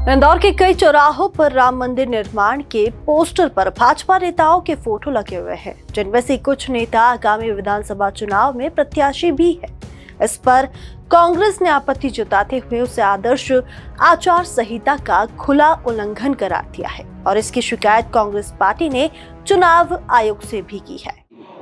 इंदौर के कई चौराहों पर राम मंदिर निर्माण के पोस्टर पर भाजपा नेताओं के फोटो लगे हुए हैं, जिनमें से कुछ नेता आगामी विधानसभा चुनाव में प्रत्याशी भी है। इस पर कांग्रेस ने आपत्ति जताते हुए उसे आदर्श आचार संहिता का खुला उल्लंघन करार दिया है और इसकी शिकायत कांग्रेस पार्टी ने चुनाव आयोग से भी की है।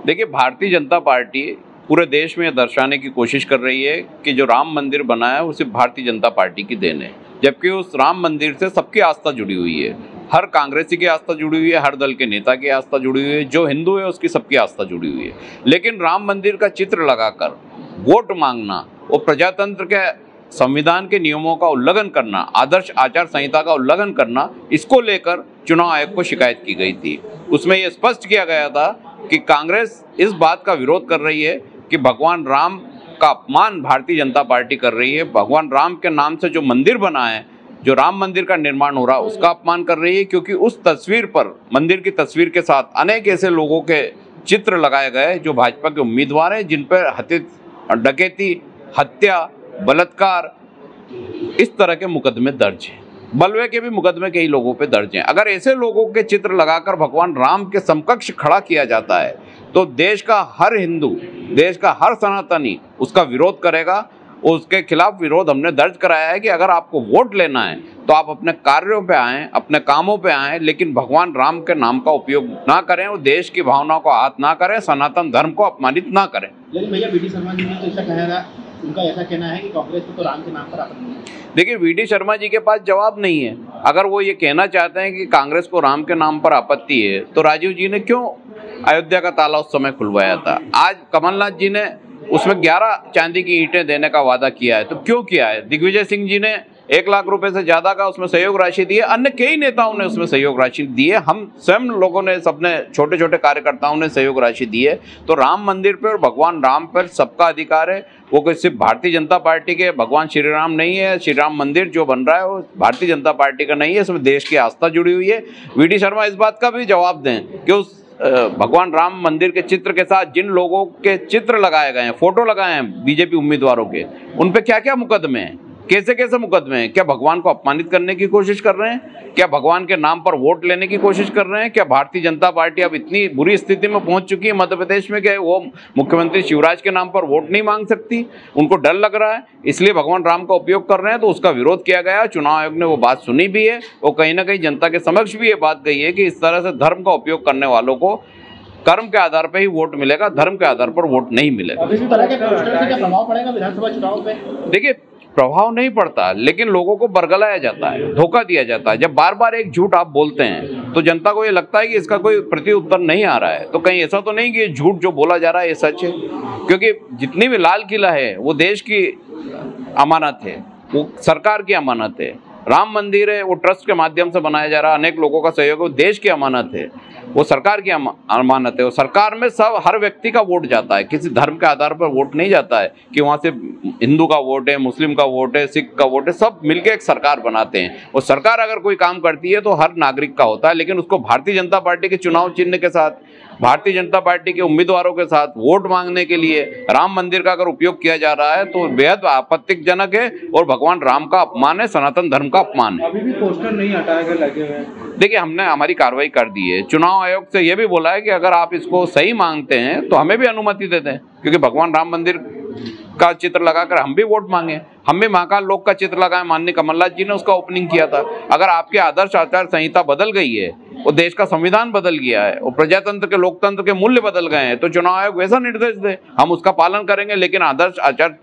देखिए, भारतीय जनता पार्टी पूरे देश में दर्शाने की कोशिश कर रही है कि जो राम मंदिर बना है वो सिर्फ भारतीय जनता पार्टी की देन है, जबकि उस राम मंदिर से सबकी आस्था जुड़ी हुई है। हर कांग्रेसी की आस्था जुड़ी हुई है, हर दल के नेता की आस्था जुड़ी हुई है, जो हिंदू है उसकी सबकी आस्था जुड़ी हुई है। लेकिन राम मंदिर का चित्र लगाकर वोट मांगना और प्रजातंत्र के संविधान के नियमों का उल्लंघन करना, आदर्श आचार संहिता का उल्लंघन करना, इसको लेकर चुनाव आयोग को शिकायत की गई थी। उसमें यह स्पष्ट किया गया था कि कांग्रेस इस बात का विरोध कर रही है कि भगवान राम का अपमान भारतीय जनता पार्टी कर रही है। भगवान राम के नाम से जो मंदिर बना है, जो राम मंदिर का निर्माण हो रहा है, उसका अपमान कर रही है, क्योंकि उस तस्वीर पर, मंदिर की तस्वीर के साथ अनेक ऐसे लोगों के चित्र लगाए गए जो भाजपा के उम्मीदवार हैं, जिन पर डकैती, हत्या, बलात्कार, इस तरह के मुकदमे दर्ज हैं। बलवे के भी मुकदमे कई लोगों पे दर्ज हैं। अगर ऐसे लोगों के चित्र लगाकर भगवान राम के समकक्ष खड़ा किया जाता है तो देश का हर हिंदू, देश का हर सनातनी उसका विरोध करेगा। उसके खिलाफ विरोध हमने दर्ज कराया है कि अगर आपको वोट लेना है तो आप अपने कार्यों पे आएँ, अपने कामों पे आएँ, लेकिन भगवान राम के नाम का उपयोग ना करें और देश की भावनाओं को आहत ना करें, सनातन धर्म को अपमानित ना करें। लेकिन भैया वी.डी. शर्मा जी ने तो ऐसा कहा था, उनका ऐसा कहना है कि कांग्रेस को तो राम के नाम पर आपत्ति है। देखिए, वी.डी. शर्मा जी के पास जवाब नहीं है। अगर वो ये कहना चाहते हैं कि कांग्रेस को राम के नाम पर आपत्ति है, तो राजीव जी ने क्यों अयोध्या का ताला उस समय खुलवाया था? आज कमलनाथ जी ने उसमें 11 चांदी की ईंटें देने का वादा किया है, तो क्यों किया है? दिग्विजय सिंह जी ने 1 लाख रुपए से ज्यादा का उसमें सहयोग राशि दी है। अन्य कई नेताओं ने उसमें सहयोग राशि दी है। हम स्वयं लोगों ने, सबने, छोटे छोटे कार्यकर्ताओं ने सहयोग राशि दी है। तो राम मंदिर पर और भगवान राम पर सबका अधिकार है। वो कोई सिर्फ भारतीय जनता पार्टी के भगवान श्री राम नहीं है। श्री राम मंदिर जो बन रहा है वो भारतीय जनता पार्टी का नहीं है, इसमें देश की आस्था जुड़ी हुई है। वी.डी. शर्मा इस बात का भी जवाब दें कि उस भगवान राम मंदिर के चित्र के साथ जिन लोगों के चित्र लगाए गए हैं, फोटो लगाए हैं बीजेपी उम्मीदवारों के, उन पे क्या क्या मुकदमे हैं, कैसे कैसे मुकदमे हैं? क्या भगवान को अपमानित करने की कोशिश कर रहे हैं? क्या भगवान के नाम पर वोट लेने की कोशिश कर रहे हैं? क्या भारतीय जनता पार्टी अब इतनी बुरी स्थिति में पहुंच चुकी है मध्य प्रदेश में कि वो मुख्यमंत्री शिवराज के नाम पर वोट नहीं मांग सकती? उनको डर लग रहा है, इसलिए भगवान राम का उपयोग कर रहे हैं। तो उसका विरोध किया गया। चुनाव आयोग ने वो बात सुनी भी है और कहीं ना कहीं जनता के समक्ष भी ये बात गई है कि इस तरह से धर्म का उपयोग करने वालों को कर्म के आधार पर ही वोट मिलेगा, धर्म के आधार पर वोट नहीं मिलेगा। अभी इस तरह के पोस्टर से क्या प्रभाव पड़ेगा विधानसभा चुनाव पे? देखिए, प्रभाव नहीं पड़ता, लेकिन लोगों को बरगलाया जाता है, धोखा दिया जाता है। जब बार बार एक झूठ आप बोलते हैं तो जनता को ये लगता है कि इसका कोई प्रत्युत्तर नहीं आ रहा है। तो कहीं ऐसा तो नहीं कि ये झूठ जो बोला जा रहा है ये सच है, क्योंकि जितनी भी लाल किला है वो देश की अमानत है, वो सरकार की अमानत है। राम मंदिर है, वो ट्रस्ट के माध्यम से बनाया जा रहा है, अनेक लोगों का सहयोग है, वो देश की अमानत है, वो सरकार की अमानत है। और सरकार में सब, हर व्यक्ति का वोट जाता है, किसी धर्म के आधार पर वोट नहीं जाता है कि वहाँ से हिंदू का वोट है, मुस्लिम का वोट है, सिख का वोट है, सब मिलके एक सरकार बनाते हैं। और सरकार अगर कोई काम करती है तो हर नागरिक का होता है, लेकिन उसको भारतीय जनता पार्टी के चुनाव चिन्ह के साथ, भारतीय जनता पार्टी के उम्मीदवारों के साथ वोट मांगने के लिए राम मंदिर का अगर उपयोग किया जा रहा है तो बेहद आपत्तिजनक है और भगवान राम का अपमान है, सनातन धर्म का अपमान है। अभी भी पोस्टर नहीं हटाए गए, लगे हुए हैं। देखिए, हमने हमारी कार्रवाई कर दी है। चुनाव आयोग से यह भी बोला है कि अगर आप इसको सही मांगते हैं तो हमें भी अनुमति दे दें, क्योंकि भगवान राम मंदिर का चित्र लगाकर हम भी वोट मांगे। हम भी महाकाल लोक का चित्र लगाए, माननीय कमलनाथ जी ने उसका ओपनिंग किया था। अगर आपके आदर्श आचार संहिता बदल गई है और देश का संविधान बदल गया है और प्रजातंत्र के, लोकतंत्र के मूल्य बदल गए हैं, तो चुनाव आयोग वैसा निर्देश दे, हम उसका पालन करेंगे। लेकिन आदर्श आचार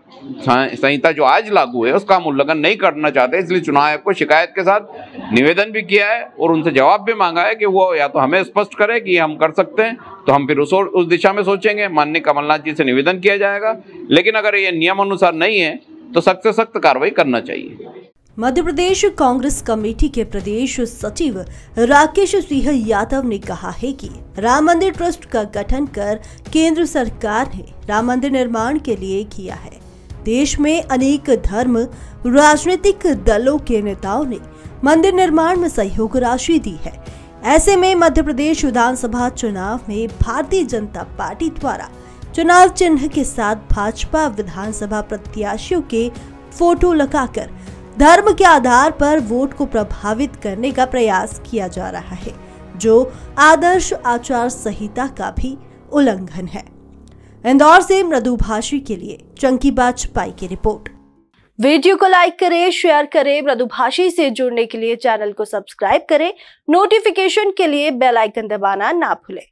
संहिता जो आज लागू है उसका हम उल्लंघन नहीं करना चाहते, इसलिए चुनाव आयोग को शिकायत के साथ निवेदन भी किया है और उनसे जवाब भी मांगा है कि वो या तो हमें स्पष्ट करे कि हम कर सकते हैं, तो हम फिर उस दिशा में सोचेंगे। माननीय कमलनाथ जी से निवेदन किया जाएगा, लेकिन अगर ये नियम अनुसार नहीं है तो सख्त से सख्त कार्रवाई करना चाहिए। मध्य प्रदेश कांग्रेस कमेटी के प्रदेश सचिव राकेश सिंह यादव ने कहा है कि राम मंदिर ट्रस्ट का गठन कर केंद्र सरकार ने राम मंदिर निर्माण के लिए किया है। देश में अनेक धर्म, राजनीतिक दलों के नेताओं ने मंदिर निर्माण में सहयोग राशि दी है। ऐसे में मध्य प्रदेश विधानसभा चुनाव में भारतीय जनता पार्टी द्वारा चुनाव चिन्ह के साथ भाजपा विधानसभा प्रत्याशियों के फोटो लगाकर धर्म के आधार पर वोट को प्रभावित करने का प्रयास किया जा रहा है, जो आदर्श आचार संहिता का भी उल्लंघन है। इंदौर से मृदुभाषी के लिए चंकी बाजपाई की रिपोर्ट। वीडियो को लाइक करें, शेयर करें। मृदुभाषी से जुड़ने के लिए चैनल को सब्सक्राइब करें। नोटिफिकेशन के लिए बेल आइकन दबाना ना भूलें।